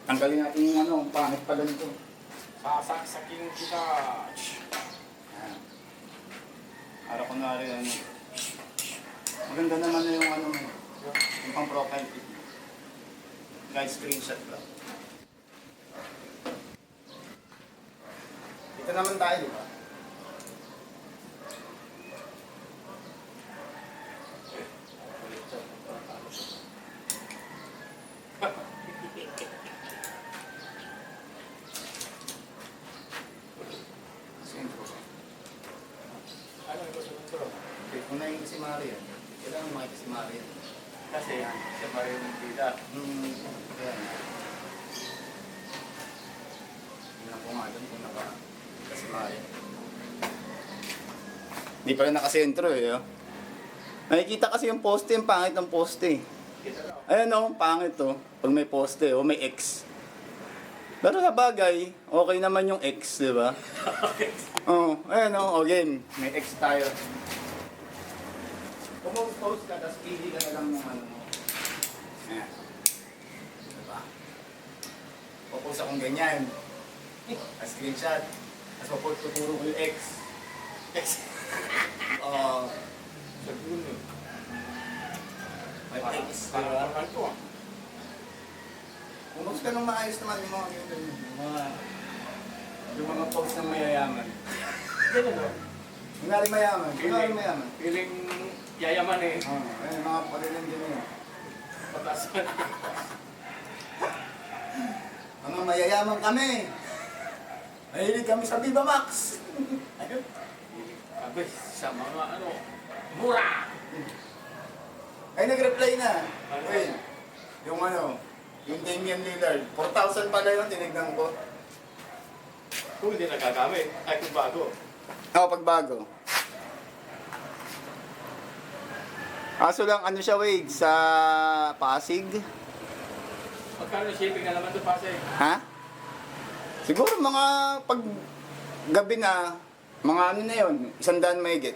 Tanggalin natin yung ano, pangit pa ganito. Sasaksakin kita. Ayan. Para ko na rin ano. Maganda naman na yung ano mo. Yung pang profile pic. Guys, screenshot lang. Ito naman tayo, di ba? Ano ito sa intro? Okay, unahin ko si Maria. Kailangan makita si Maria. Kasi siya pa rin yung bida. Ayan. Tingnan ko nga doon kung nakita si Maria. Hindi pa rin nakasentro eh. Oh. Nakikita kasi yung poste, yung pangit ng poste. Kita na. Ayan o, pangit to. Pag may poste o may X. Pero sa bagay, okay naman yung X, di ba? Oo, ayan o, game. May X tayo. Kung mag-post ka, tapos pili ka na lang ng ano mo. Ayan. Diba? Popost akong ganyan. A screenshot. Tapos tuturo ko yung X. X. Oo. Sa dulo. May X, di Parang ba? ito ah. Kung ka nung maayos naman yung mga ganyan. Yung mga post ng mayayaman. Ganyan o. Kunwari mayaman. Kunwari mayaman. Feeling yayaman eh. Ayun, mga palilan din yun. Pataas pa na. Mga mayayaman kami. Mahilig kami sa Viva Max. Ayun. Sabi sa mga ano, mura! Ay, nag-reply na. Ano? Wait. Yung ano, yung Damian Lillard. 4,000 pala yun, tinignan ko. Kung hindi nagagamit, ay kung bago. Oo, pagbago. Kaso lang, ano siya, Wade, sa Pasig? Magkano shipping na naman ito pa Ha? Siguro mga pag gabi na, mga ano na yun, 100 mahigit.